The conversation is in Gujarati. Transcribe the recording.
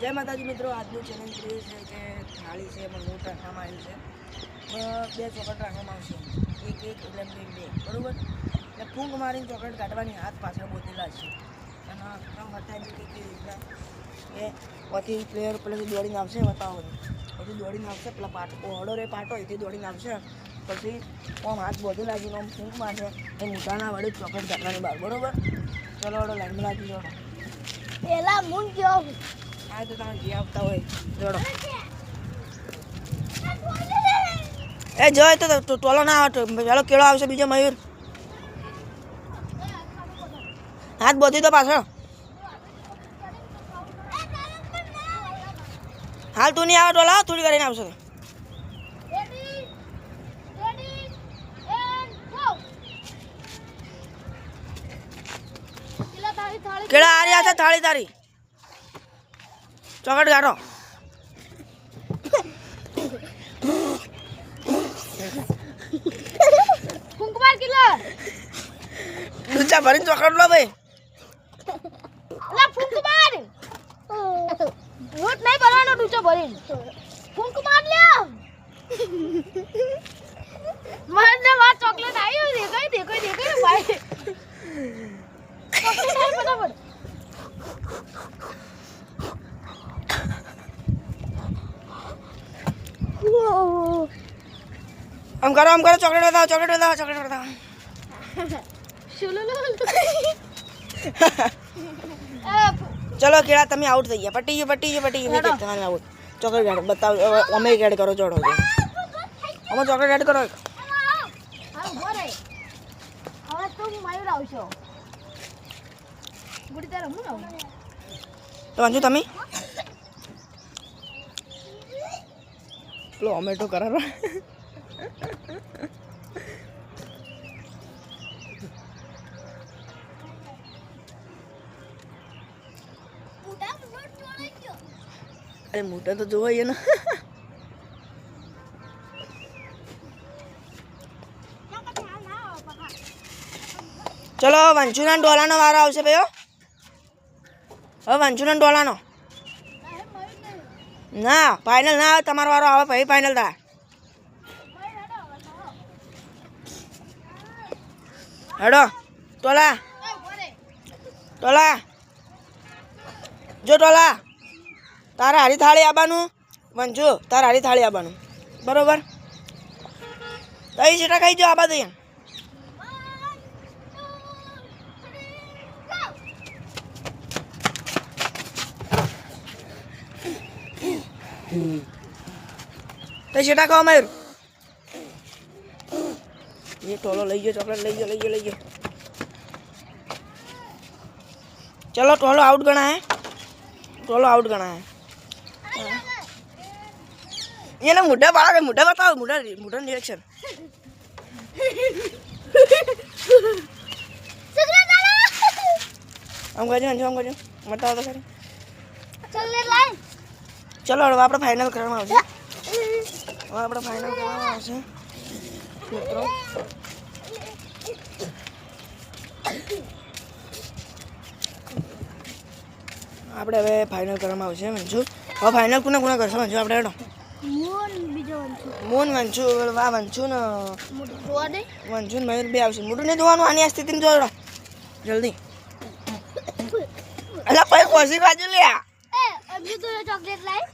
જય માતાજી મિત્રો, આજનું ચેલેન્જ એ છે કે થાળી છે એમાં લોટ રાખવામાં આવ્યું છે, 2 ચોકલેટ રાખવામાં આવશે, એક એટલે 2, બરાબર. એટલે ફૂંક મારીને ચોકલેટ કાઢવાની, હાથ પાછળ બોતેલા છે અને આમ બતાવી કેવી રીતના એ પછી પ્લેયર પેલાથી દોડીને આવશે, બતાવો પછી દોડીને આવશે, પેલા પાટો ઓર્ડર એ પાટો એથી દોડીને આવશે, પછી આમ હાથ બોધે લાગીને આમ ફૂંક મારશે, એ મોટાના વડે ચોકલેટ કાઢવાની બહાર, બરાબર. ચલો ઓડો લાઈનમાં લાગી જાઓ. પેલા મૂન ગયો આ તો તમે જે આવતા હોય જોડો. એ જોય તો ટોલો ના આવે, પેલો કેળો આવશે, બીજો મયુર. હાથ બોધી તો પાછળ. હાલ તું નહીં આવે ટોલા, થોડી કરીને આવશે. કેળા આ રહ્યા છે, થાળી તારી ચોકલેટ કાઢો. કુંકુમાર કિલો ડૂચા ભરીને ચોકલેટ લો ભાઈ. અલા કુંકુમાર રોટ નહીં ભરવાનો, ડૂચો ભરીને કુંકુમાર લ્યો. મને વાત ચોકલેટ આવી દેખાય ભાઈ. ચોકલેટ આવી ફટાફટ. આમ કરો ચોકલેટ બતાવો, ચોકલેટ બતાવો. ચલો કેળા તમે આઉટ થઈ ગયા, પટી ગયું તમારે આઉટ. ચોકલેટ એડ બતાવો, અમે એડ કરો જોડો, અમે ચોકલેટ એડ કરો. હવે તું મયુર આવશો ગુડી તારે હું આવું તો વાંચો તમે પેલો ઓમેટો કરારો. અરે મોટા તો જોવાય ને. ચલો વંશુના ડોલાનો વારો આવશે ભાઈઓ. હવે વંશુના ડોલાનો ના ફાઇનલ ના આવે, તમારો વારો આવે પછી ફાઇનલ થાય. હેડો ટોલા જો ટોલા, તારે હારી થાળી આવવાનું. વંશુ તારે હારી થાળી આવવાનું, બરોબર. કઈ સેટા ખાઈ જાઓ આ બાદ અહીંયા. તો સેટા ખાઓ મયુર. એ ટોલો લઈ ગયો, ચોકલેટ લઈ ગયો. ચલો ટોલો આઉટ ગણા હે, એને મોઢા બાળક મોઢા બતાવો, મોઢા રિએક્શન. આમ કરજો બતાવો તો ખરી. ચલો હવે આપણે ફાઇનલ કરવામાં આવશે. મિત્રો આપણે હવે ફાઇનલ કરવામાં આવશે. વંશુ હવે ફાઇનલ કોને કરશે વંશુ? આપણે હેડો મોન વંશુ ને મયુર બે આવશે. મોટું નહીં ધોવાનું, આની આ સ્થિતિને જોડો જલ્દી. અલા પછી કોસી કાજુ લે ચોકલેટ લાઈ